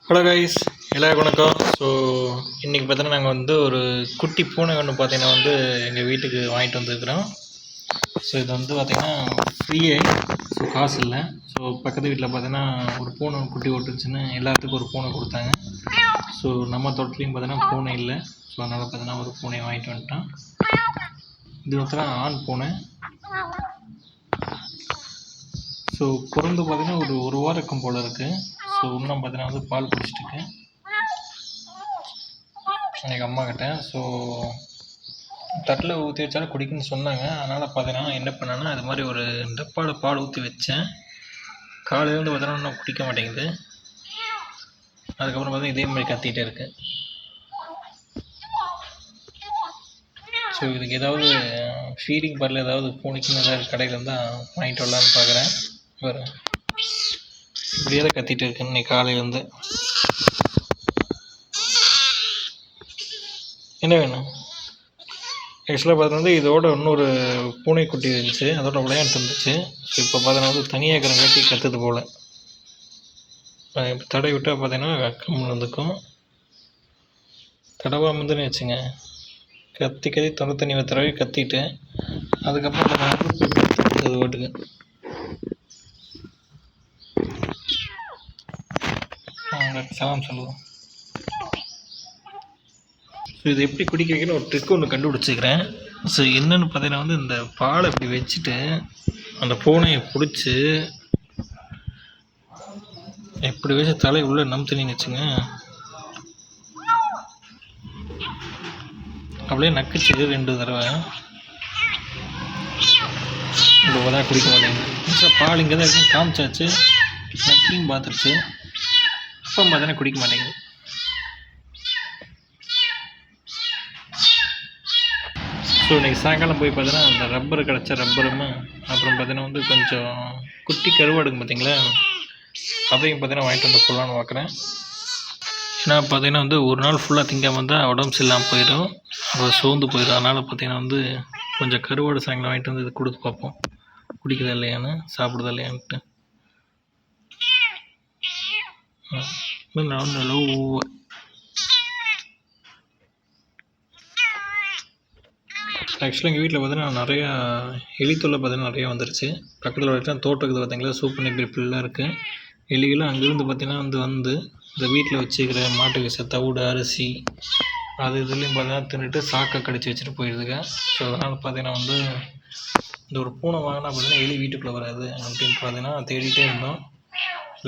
Hello guys, எல்லாருக்கும் வணக்கம். So இன்றைக்கி பார்த்தீங்கன்னா நாங்கள் வந்து ஒரு குட்டி பூனை ஒன்று பார்த்தீங்கன்னா வந்து எங்கள் வீட்டுக்கு வாங்கிட்டு வந்துருக்குறோம். ஸோ இது வந்து பார்த்திங்கன்னா ஃப்ரீயே, ஸோ காசு இல்லை. ஸோ பக்கத்து வீட்டில் பார்த்தீங்கன்னா ஒரு பூனை குட்டி ஓட்டுச்சுன்னு எல்லாத்துக்கும் ஒரு பூனை கொடுத்தாங்க. ஸோ நம்ம தோட்டத்துலேயும் பார்த்தீங்கன்னா பூனை இல்லை. ஸோ அதனால் பார்த்தீங்கன்னா ஒரு பூனையை வாங்கிட்டு வந்துட்டோம். இது பார்த்தீங்கன்னா ஆண் பூனை. ஸோ பிறந்து பார்த்தீங்கன்னா ஒரு வாரம் இருக்கும் போல் இருக்குது. ஸோ இன்னும் பார்த்தீங்கன்னா வந்து பால் குடிச்சிட்ருக்கேன் எங்கள் அம்மா கிட்ட. ஸோ தட்டில் ஊற்றி வச்சாலும் குடிக்குன்னு சொன்னாங்க. அதனால் பார்த்தீங்கன்னா என்ன பண்ணேன்னா அது மாதிரி ஒரு டப்பாவில் பால் ஊற்றி வச்சேன். காலையிலேருந்து பார்த்தீங்கன்னா இன்னும் குடிக்க மாட்டேங்குது. அதுக்கப்புறம் பார்த்தீங்கன்னா இதே மாதிரி கத்திகிட்டே இருக்கு. ஸோ இதுக்கு ஏதாவது ஃபீடிங் பாட்டில் ஏதாவது பூனைக்குன்னு ஏதாவது கடையில் இருந்தால் வாங்கிட்டு வரலான்னு பார்க்குறேன். வேறு இப்படியே தான் கத்திகிட்டு இருக்கேன் இன்னைக்கு காலையிலேருந்து. என்ன வேணும்? ஆக்சுவலாக பார்த்தீங்கன்னா இதோட இன்னொரு பூனைக்குட்டி இருந்துச்சு, அதோட விளையாண்டு இருந்துச்சு. ஸோ இப்போ பார்த்தீங்கன்னா வந்து தனியாக இருக்கிறங்காட்டி கற்றுது போல். இப்போ தடை விட்டால் பார்த்தீங்கன்னா கம்மல் வந்துக்கும். தடவாக வந்துன்னு வச்சுங்க, கத்தி தொண்ணூற்றி தண்ணி தடவை கத்திட்டு அதுக்கப்புறம் பார்த்தீங்கன்னா ஓட்டுக்கு சலாம் சொல்லுவோம். ஸோ இது எப்படி குடிக்க வைக்கணும்னு ஒரு ட்ரிக் ஒன்று கண்டுபிடிச்சிக்கிறேன். ஸோ என்னென்னு பார்த்தீங்கன்னா வந்து இந்த பாலை இப்படி வச்சுட்டு அந்த பூனையை பிடிச்சி எப்படி வச்சு தலை உள்ளே நம்புத்துனீங்க வச்சுங்க, அப்படியே நக்குச்சு 2 தடவை. இப்போ தான் குடிக்க மாட்டேங்குது. சார் பால் இங்கே தான் இருக்குன்னு காமிச்சாச்சு, நக்கியும் பார்த்துருச்சு. அப்போ பார்த்தீங்கன்னா குடிக்க மாட்டேங்குது. ஸோ இன்றைக்கி சாயங்காலம் போய் பார்த்தீங்கன்னா அந்த ரப்பர் கிடச்ச ரப்பரும் அப்புறம் பார்த்தீங்கன்னா வந்து கொஞ்சம் குட்டி கருவாடுங்க பார்த்தீங்களா, அதையும் பார்த்தீங்கன்னா வாங்கிட்டு வந்து போடலான்னு பார்க்குறேன். ஏன்னா பார்த்தீங்கன்னா வந்து ஒரு நாள் ஃபுல்லாக திங்காமல் வந்தால் உடம்பு சரியில்லாமல் போயிடும், அப்புறம் சோர்ந்து போயிடும். அதனால் பார்த்தீங்கன்னா வந்து கொஞ்சம் கருவாடு சாயங்காலம் வாங்கிட்டு வந்து இது கொடுத்து பார்ப்போம், குடிக்குதா இல்லையான்னு, சாப்பிடுதா இல்லையான்ட்டு. ஆக்சுவலாக எங்கள் வீட்டில் பார்த்தீங்கன்னா நிறையா எலித்தொல்லை பார்த்தீங்கன்னா நிறையா வந்துருச்சு. பக்கத்தில் பார்த்தீங்கன்னா தோட்டம் இருக்குது பார்த்தீங்களா, சூப்பர் நெப்பி ஃபுல்லாக இருக்குது. எலிகளும் அங்கேருந்து பார்த்தீங்கன்னா வந்து இந்த வீட்டில் வச்சுக்கிற மாட்டுக்கு தவிடு அரிசி அது இதுலேயும் பார்த்தீங்கன்னா தின்னுட்டு சாக்கை கடிச்சு வச்சுட்டு போயிடுதுங்க. ஸோ அதனால் பார்த்தீங்கன்னா வந்து இந்த ஒரு பூனை வாங்கினா பார்த்தீங்கன்னா எலி வீட்டுக்குள்ளே வராது அப்படின்னு பார்த்தீங்கன்னா தேடிகிட்டே இருந்தோம்.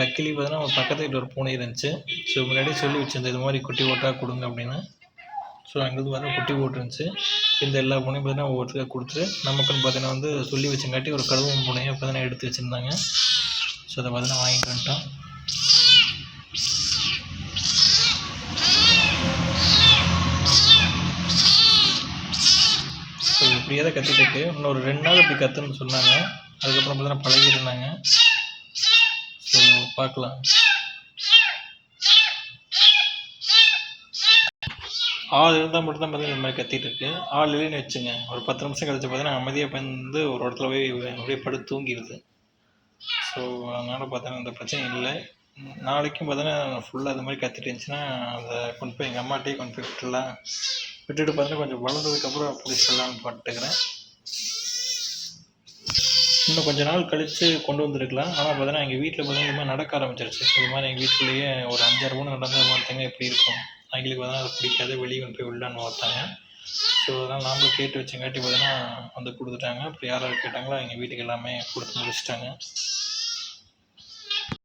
லக்கிலி பார்த்தீங்கன்னா ஒரு பக்கத்து வீட்டில் ஒரு பூனை இருந்துச்சு. ஸோ முன்னாடி சொல்லி வச்சிருந்தேன் இது மாதிரி குட்டி ஓட்டாக கொடுங்க அப்படின்னு. ஸோ அங்கேருந்து பார்த்தீங்கன்னா குட்டி ஓட்டு இருந்துச்சு. இந்த எல்லா பூனையும் பார்த்தீங்கன்னா ஒவ்வொருத்தருக்காக கொடுத்துட்டு நமக்குன்னு பார்த்தீங்கன்னா வந்து சொல்லி வச்சங்காட்டி ஒரு கழுவும் பூனையை பார்த்தீங்கன்னா எடுத்து வச்சுருந்தாங்க. ஸோ அதை பார்த்தீங்கன்னா வாங்கிட்டு வந்துட்டோம். ஸோ இப்படியே தான் கத்திட்டு இருக்கு. இன்னொரு 2 நாள் இப்படி கற்றுன்னு சொன்னாங்க. அதுக்கப்புறம் பார்த்தீங்கன்னா பழகிருந்தாங்க. ஸோ பார்க்கலாம். ஆள் இருந்தால் மட்டும்தான் பார்த்தீங்கன்னா இந்த மாதிரி கத்திட்டு இருக்கு. ஆள் இல்லைன்னு வச்சுங்க, ஒரு 10 நிமிஷம் கழிச்சு பார்த்தீங்கன்னா அமைதியாக வந்து ஒரு இடத்துல போய் அப்படியே படுத்து தூங்கிடுது. ஸோ அதனால் பார்த்தீங்கன்னா இந்த பிரச்சனை இல்லை. நாளைக்கும் பார்த்தீங்கன்னா ஃபுல்லாக அது மாதிரி கத்திட்டு இருந்துச்சுன்னா அதை கொண்டு போய் எங்கள் அம்மாட்டையே கொண்டு போய் விட்டுடலாம். விட்டுட்டு பார்த்தீங்கன்னா கொஞ்சம் வளர்ந்ததுக்கப்புறம் பிடிச்சிடலான்னு பார்த்துக்கிறேன். இன்னும் கொஞ்சம் நாள் கழித்து கொண்டு வந்துருக்கலாம். ஆனால் பார்த்தீங்கன்னா எங்கள் வீட்டில் பார்த்தீங்கன்னா இது மாதிரி நடக்க ஆரம்பிச்சிருச்சு. இது மாதிரி எங்கள் வீட்டுக்குள்ளேயே ஒரு 5-6 பூனை நடந்தால் பார்த்தீங்கன்னா எப்படி இருக்கும். அவங்களுக்கு பார்த்தீங்கன்னா அது பிடிக்காத வெளியே கொண்டு போய் விடலான்னு பார்த்தாங்க. ஸோ அதனால் நாமளும் கேட்டு வச்சங்காட்டி பார்த்தீங்கன்னா வந்து கொடுத்துட்டாங்க. அப்புறம் யார் யார் கேட்டாங்களோ எங்கள் வீட்டுக்கு எல்லாமே கொடுத்து முடிச்சிட்டாங்க.